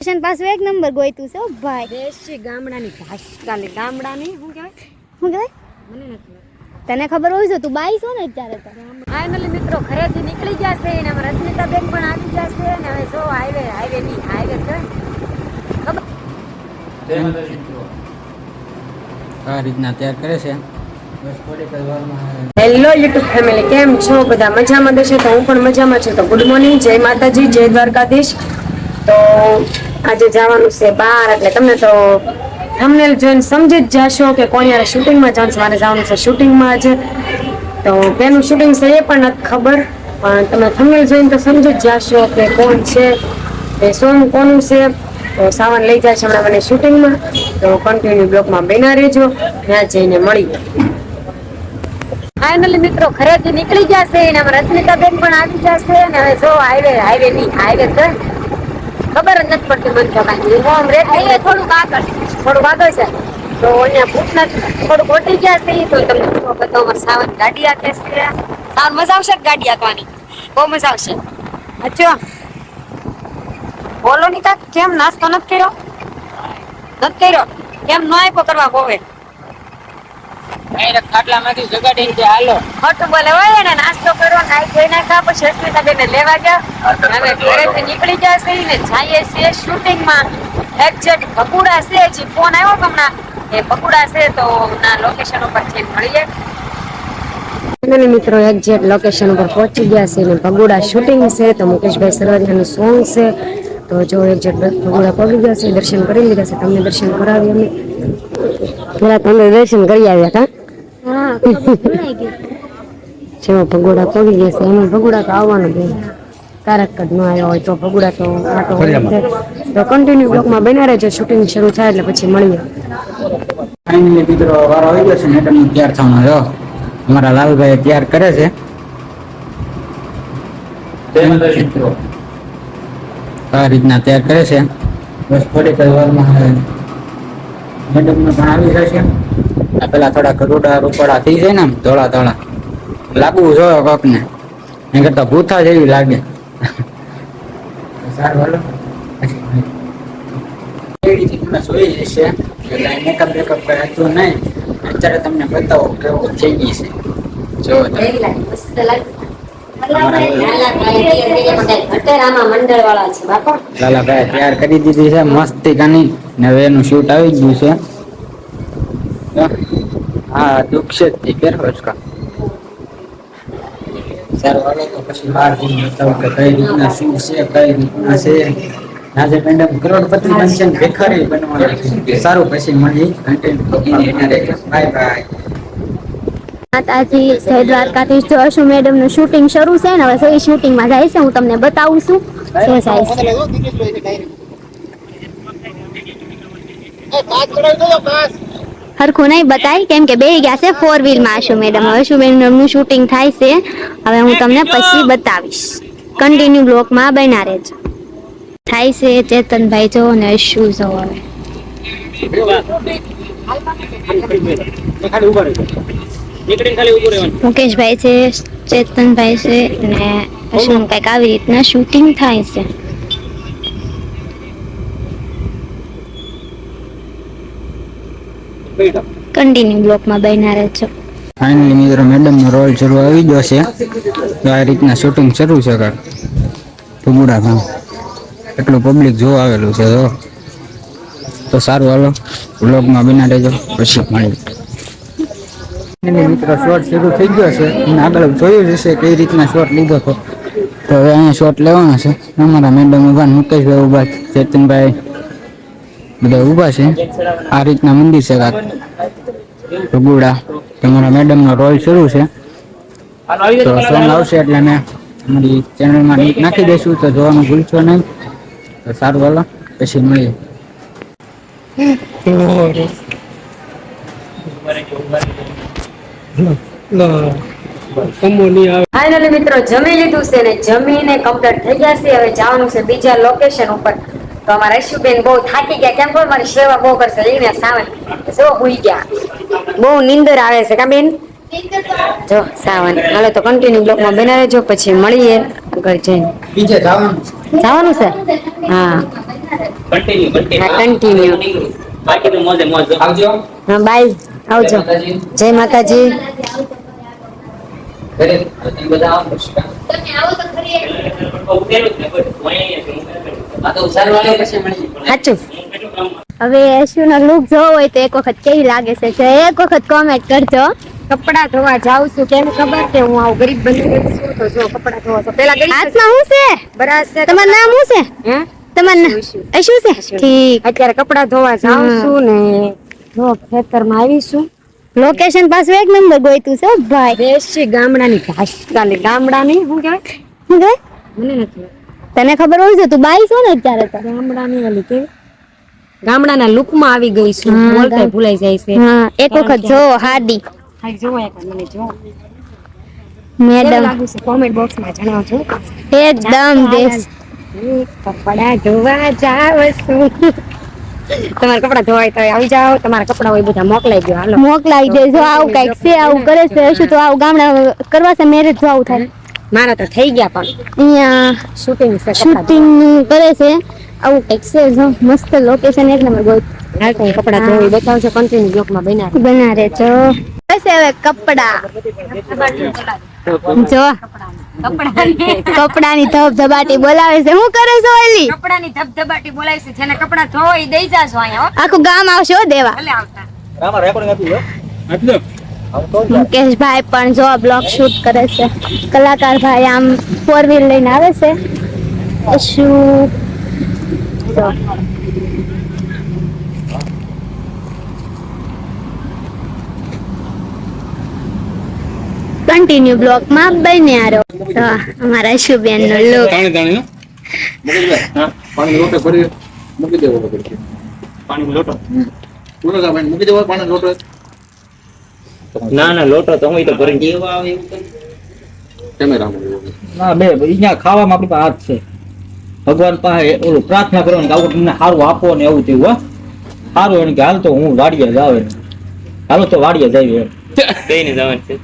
Station પાછું એક number ગોઈતું છે ભાઈ. દેશી ગામડાની ઘાસ કાલી ગામડાની શું કહેવાય મને નથી તને ખબર હોય છે તું બાઈ છો ને અત્યારે તો. ફાઇનલી મિત્રો ઘરેથી નીકળી ગયા છે અને અમે રશ્મિતા બેન પણ આવી ગયા છે અને હવે જો હાઈવે છે ખબર આ રીતના તૈયાર કરે છે. હેલો યુટ્યુબ ફેમિલી, કેમ છો બધા? મજામાં દેશો તો હું પણ મજામાં છું. તો ગુડ મોર્નિંગ, જય માતાજી, જય દ્વારકાધીશ. તો આજે જવાનું છે બહાર, એટલે તમને તો થંબનેલ જોઈને સમજી જ જશો કે કોણ યાર શૂટિંગમાં જવાનું છે. મારે જવાનું છે શૂટિંગમાં આજે. તો બેનું શૂટિંગ છે એ પણ નથી ખબર, પણ તમે થંબનેલ જોઈને તો સમજી જ જશો કે કોણ છે, એ સોંગ કોનું છે. તો સાવન લઈ જાય છે હમણાં મને શૂટિંગમાં, તો કન્ટિન્યુ બ્લોગમાં બન્યા રહેજો, ત્યાં જઈને મળીએ. ફાઇનલી મિત્રો ઘરેથી નીકળી ગયા છે અને અમે રશ્મિતા બેન પણ આવી ગયા છે અને હવે જો હાઈવે છે. ખબર જ નથી પડતી મને તો કાંઈ. હું રેતી થોડુંક આગળ છે, તો અહીંયા ભૂતના થોડુંક ઓટી ગયા છે. તો તમને બતાવો અમારે સાવન ગાડી હાકે છે. સાવન મજા આવશે ગાડી હાંકવાની, બહુ મજા આવશે. અચ્છા બોલો ની કાક, કેમ નાસ્તો નથી કર્યો? કેમ ન આપ્યો કરવા બોવે? ખાટલામાંથી જગાડીને જે હાલો ખોટું બોલે હોય ને. નાસ્તો કર્યો, ખાઈ જોઈ નાખ્યા, પછી રશ્મિતા બેન લેવા ગયા. હવે ઘરેથી નીકળી ગયા છે ને જઈએ છીએ શૂટિંગમાં. એક્ઝેક્ટ ભગુડા છે, હજી ફોન આવ્યો હમણાં એ ભગુડા છે, તો ના લોકેશન ઉપર જઈને મળીએ. મિત્રો એક્ઝેક્ટ લોકેશન ઉપર પહોંચી ગયા છે ને ભગુડા શૂટિંગ છે. તો મુકેશભાઈ સરવાડિયાનું સોંગ છે. તો જો એક્ઝેક્ટ ભગુડા પહોંચી ગયા છે, દર્શન કરી લીધા છે. તમને દર્શન કરાવી અમે થોડા તમને દર્શન કરી આવ્યા હતા. જેવો ભગોડા પડી ગયા છે એમાં ભગોડા તો આવવાનું છે. તારક જ ન આવ્યો હોય તો ભગોડા તો આટો તો કન્ટિન્યુ બ્લોકમાં બન્યા રહેજો. શૂટિંગ શરૂ થાય એટલે પછી મળીએ. ફાઇનલી મિત્રો વારો આવી ગયો છે મેડમનું તૈયાર થવાનો. જો અમારા લાલભાઈ તૈયાર કરે છે. મિત્રો આ રીતના તૈયાર કરે છે. બસ થોડીક જ વારમાં મેડમને પણ આવી જશે. આ પેલા થોડા કરોડા રૂપડા થઈ જાય ને આમ ધોળા લાગવું જોઈએ કોક ને, એમ કરતા ભૂથા જેવી લાગે. સારું હાલો તમે જોઈ જશે મેકઅપ બેકઅપ કઈ હતું નહીં. અત્યારે તમને બતાવો કેવો થઈ ગઈ છે. જો લાલાભાઈ તૈયાર કરી દીધી છે મસ્તી કાની ને હવે એનું શૂટ આવી ગયું છે. હા દુઃખ છે તે પહેરવો જ કા. સારું હાલો તો પછી બહાર જઈને બતાવો કે કઈ રીતના શું છે, કઈ રીતના છે. આજે મેડમ કરોડપતિ બનશે ને ભિખારી બનવાની છે. સારું પછી મળી કન્ટેન્ટ. Bye bye. માતાજી, જય દ્વારકાધીશ. જો અશુ મેડમ નું શૂટિંગ શરૂ છે ને, હવે એ શૂટિંગમાં જાય છે. હું તમને બતાવું છું શું જાય છે. હરખું નહીં બતાય કેમ કે બે ગયા છે 4 વ્હીલમાં અશુ મેડમ. અશુ મેડમ નું શૂટિંગ થાય છે. હવે હું તમને પછી બતાવીશ. કન્ટિન્યુ બ્લોકમાં બન્યા રહેજો. થાય છે ચેતનભાઈ જો અને અશુ જો. મુકેશભાઈ છે, ચેતનભાઈ છે અને અશુનું કંઈક આવી રીતના શૂટિંગ થાય છે. કન્ટિન્યુ બ્લોકમાં બન્યા રહેજો. ફાઇનલી મિત્રો મેડમનો રોલ શરૂ આવી ગયો છે. આ રીતના શૂટિંગ શરૂ છે. ભગુડા ગામ એટલું પબ્લિક જોવા આવેલું છે. તો સારું હાલો બ્લોગમાં બના રહેજો, પછી મળી. મિત્રો શોર્ટ શરૂ થઈ ગયો છે. એને આગળ જોયું જશે કઈ રીતના શોર્ટ લીધો હતો. તો હવે અહીંયા શોર્ટ લેવાનો છે. અમારા મેડમ ઉભા, મુકેશભાઈ ઉભા, ચેતનભાઈ બધા ઉભા છે. આ રીતના મંદિર છે ભગુડા. તમારા મેડમનો રોલ શરૂ છે. તો સોંગ આવશે એટલે અમે અમારી ચેનલમાં લિંક નાખી દઈશું, તો જોવાનું ભૂલશો નહીં. તો સારું હાલો પછી મળીએ. ફાઇનલી મિત્રો જમી લીધું છે ને જમીને કમ્પ્લીટ થઈ ગયા છે. હવે જવાનું છે બીજા લોકેશન ઉપર. તો અમારા અશુબેન બહુ થાકી ગયા. કેમ કે મારી સેવા બહુ કરશે એને સાવન જો ભૂઈ ગયા. બહુ નીંદર આવે છે કા બેન? જો સાવન હાલો તો કન્ટિન્યુ બ્લોકમાં બનાવે જો, પછી મળીએ આગળ જઈને. બીજે જવાનું છે? હા કન્ટિન્યુ. બાકી તો મોજે મોજ આવજો. હા બાય, આવજો. જય માતાજી. ઘરે તમે બધા આવો. આ તો ઉસારવાળે પછી મળી સાચું. હવે યશુનો લુક જોવો હોય તો એક વખત કેવી લાગે છે જે એક વખત કોમેન્ટ કરજો. કપડા ધોવા જાઉં છું, કેમ ખબર કે હું આવું ગરીબ બની ગઈ છું, તો જો કપડા ધોવા તો પેલા ગરીબ હાથમાં શું છે? બરાબર છે. તમારું નામ શું છે? હે તમારું નામ ઈશુ. ઈશુ છે? ઠીક. અત્યારે કપડા ધોવા જાઉં છું ને જો ખેતરમાં આવીશું. લોકેશન પાછું એક નંબર ગોઈતું છે હો ભાઈ. દેશી ગામડાની ઘાસ ગાલી ગામડાની શું કહેવાય શું કહે? મને નથી તને ખબર હોય છે તું બાઈ છો ને અત્યારે તો. ગામડાની ઓલી કેવી ગામડાના લુકમાં આવી ગઈ છું. હા, બોલતા ભૂલાઈ જાય છે. હા એક વખત જો હાડી હા જો એક મને જો મેડમ લાગુ છે કોમેન્ટ બોક્સમાં જણાવજો. એકદમ દેશ કપડા ધોવા જાવ છું. તમારા કપડા ધોવાય તો આવી જાઓ, તમારા કપડા હોય બધા મોકલાઈ દો. હાલો મોકલાવી દે. જો આવું કઈક છે, આવું કરે છે શું તો આવું ગામડા કરવા છે મેરેજ જો આવું થાય. મારા તો થઈ ગયા પણ અહીંયા શૂટિંગ છે કપડા શૂટિંગ કરે છે આવું કઈક છે. જો મસ્ત લોકેશન એક નંબર ગોઈ હાલ તો હું કપડા ધોઈ બતાવજો કન્ટિન્યુ બ્લોકમાં બના બનારે છો. બસ હવે કપડા જો કપડાની ધબધબાટી બોલાવે છે. શું કરે છે ઓલી? કપડાની ધબધબાટી બોલાય છે. જેને કપડા ધોઈ દઈ જાજો અહીંયા આખું ગામ આવશે હો દેવા. ભલે આવતા. મુકેશભાઈ પણ જો બ્લોગ શૂટ કરે છે. કલાકાર ભાઈ આમ 4 વ્હીલ લઈને આવે છે. શું જો કન્ટિન્યુ બ્લોક માં બન્યા રહો. તો અમારા શુભેન નો લુક પાણી લોટો ભરી મૂકી દેવો પાણી લોટો મૂકી દેવો પાણી લોટો ના લોટો તો હું તો ભરી દેવા આવે એવું કેમેરામાં ના બે અહીંયા ખાવામાં આપણી પાસે હાથ છે. ભગવાન પાસે ઓલું પ્રાર્થના કરવાની કે આવું તમને સારું આપો ને એવું તેવું હો સારું એને કે હાલ તો હું વાડીએ જાવ હાલો તો વાડીએ જાય એમ કઈને જવાનું છે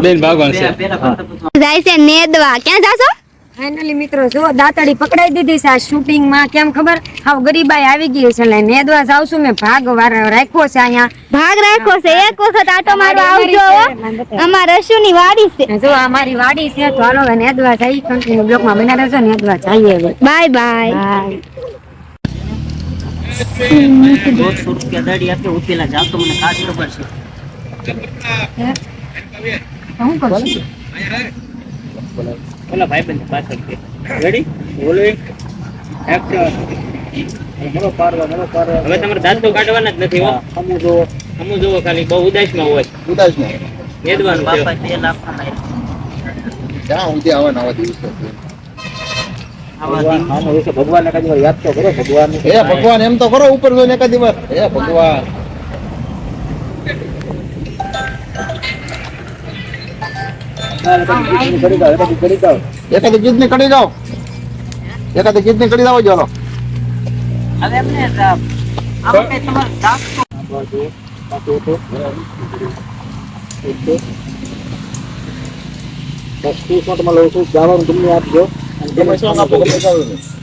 બેન ભગવાન છે જાય છે નેદવા. ક્યાં જાશો? ફાઇનલી મિત્રો જો દાતડી પકડાઈ દીધી છે આ શૂટિંગ માં. કેમ ખબર હાવ ગરીબાઈ આવી ગઈ છે એટલે નેદવા જાવ છું. મેં ભાગ રાખ્યો છે અહીંયા. ભાગ રાખો છે. એક વખત આટો મારવા આવજો હો. અમારા રશુની વાડી છે. જો આ મારી વાડી છે તો હાલો હવે નેદવા જઈ. કન્ટિન્યુ બ્લોક માં બના રહેજો. નેદવા જઈએ હવે. Bye bye. બાય. 200 રૂપિયા દાડી આપે ઉતેલા જાવ તો મને ખાસ ખબર છે. શું કરશું? ઓલા ભાઈબંધ પાછળ છે. Ready rolling action. હવે તમારે દાંત તો કાઢવાના જ નથી હો. અમુ જોવો ખાલી બહુ ઉદાસમાં હોય. ઉદાસમાં નેદવાનું બાપા ક્યાં ઊંધી આવે નવા દિવસે ભગવાન એકાદ વાર યાદ તો કરો ભગવાન હે ભગવાન એમ તો કરો ઉપર જોઈને એકાદી વાર હે ભગવાન એકાદી ગીત ની કરી જાઓ એકાદી ગીત ની કરી જાઓ ચાલો હવે એમને આપણે તમારે દાંત જવાનું તમને આપજો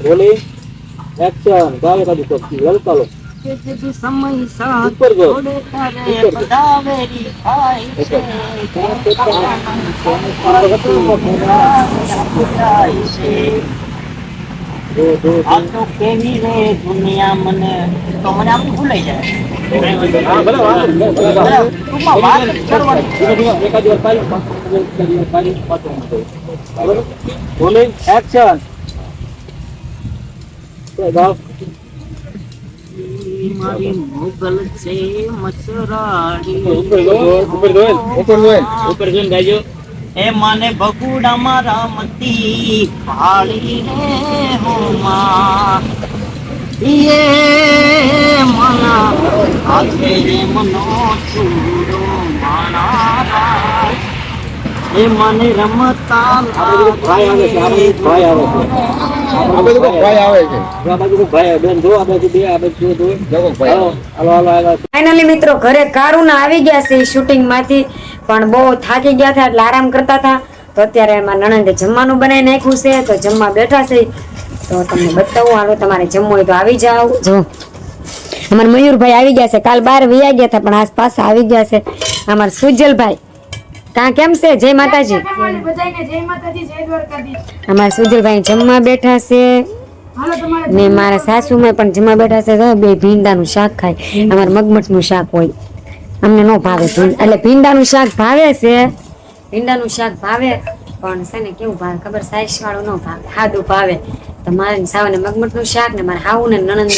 રોલિંગ એક્શન ગાવે કાઢી તો લલકાલો સમય ઉપર ગયો દુનિયા મને તો મને આમ ભૂલાઈ જાય. રોલિંગ એક્શન મારી મોગલ છે મચરાડી ઉપર જોઈને ગાજો. એ માને બગુડા મારા મતી ભાળી રે હો માં ઈએ મના આજે રે મનો ચૂડો માના એ મને રમતા ભાઈ આવે છે ભાઈ આવે છે આ બધું ભાઈ આવે છે આ બાજુ ભાઈ બેન જો આ બાજુ બે આ બાજુ જો જગો ભાઈ હાલો હાલો હાલો ફાઇનલી મિત્રો ઘરે કારુના આવી ગયા છે શૂટિંગ માંથી. પણ બહુ થાકી ગયા હતા એટલે આરામ કરતા હતા. તો અત્યારે એમાં નણંદે જમવાનું બનાવી નાખ્યું છે તો જમવા બેઠા છે. તો તમને બતાવું. હાલો તમારે જમવું હોય તો આવી જાઓ. જો અમારા મયુરભાઈ આવી ગયા છે, કાલ 12 વયા ગયા હતા પણ આજ પાછા આવી ગયા છે. અમારા સુજલભાઈ કા કેમ છે? જય માતાજી. અમારા સુજલભાઈ જમવા બેઠા છે ને મારા સાસુમાં પણ જમવા બેઠા છે. તો બે ભીંડાનું શાક ખાય. અમારે મગમઠનું શાક હોય, અમને ન ભાવે. એટલે ભીંડાનું શાક ભાવે છે, ભીંડાનું શાક ભાવે પણ છે ને કેવું ભાવે ખબર? સાઈસ વાળું ન ભાવે, સાદું ભાવે. તો મારે સાવને મગમઠનું શાક ને મારા હાઉ ને નણંદ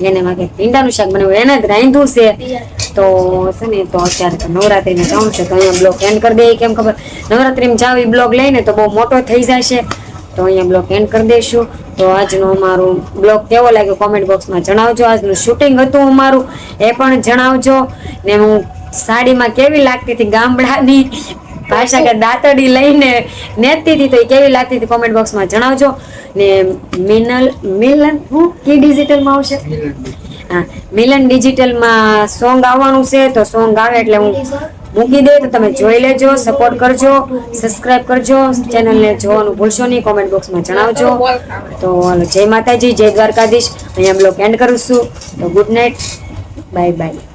એને માગે ભીંડાનું શાક બનાવ્યું, એને જ રાંધ્યું છે. તો છે ને તો અત્યારે તો નવરાત્રીને જવું છે તો અહીંયા બ્લોગ એન્ડ કરી દઈએ. કેમ ખબર? નવરાત્રીમાં જાવ એ બ્લોગ લઈને તો બહુ મોટો થઈ જશે, તો અહીંયા બ્લોગ એન્ડ કરી દઈશું. તો આજનો અમારું બ્લોગ કેવો લાગ્યો કોમેન્ટ બોક્સમાં જણાવજો. આજનું શૂટિંગ હતું અમારું એ પણ જણાવજો. ને હું સાડીમાં કેવી લાગતી હતી, ગામડાની ભાષા કે દાંતડી લઈને નેતી હતી તો એ કેવી લાગતી હતી કોમેન્ટ બોક્સમાં જણાવજો. ને મિલન હું કે ડિજિટલમાં આવશે? હા, મિલન ડિજિટલમાં સોંગ આવવાનું છે. તો સોંગ આવે એટલે હું મૂકી દે તો તમે જોઈ લેજો, સપોર્ટ કરજો, સબસ્ક્રાઇબ કરજો, ચેનલને જોવાનું ભૂલશો નહીં, કોમેન્ટ બોક્સમાં જણાવજો. તો હાલો, જય માતાજી, જય દ્વારકાધીશ. અહીંયા બ્લોગ એન્ડ કરું છું. તો ગુડ નાઇટ, બાય બાય.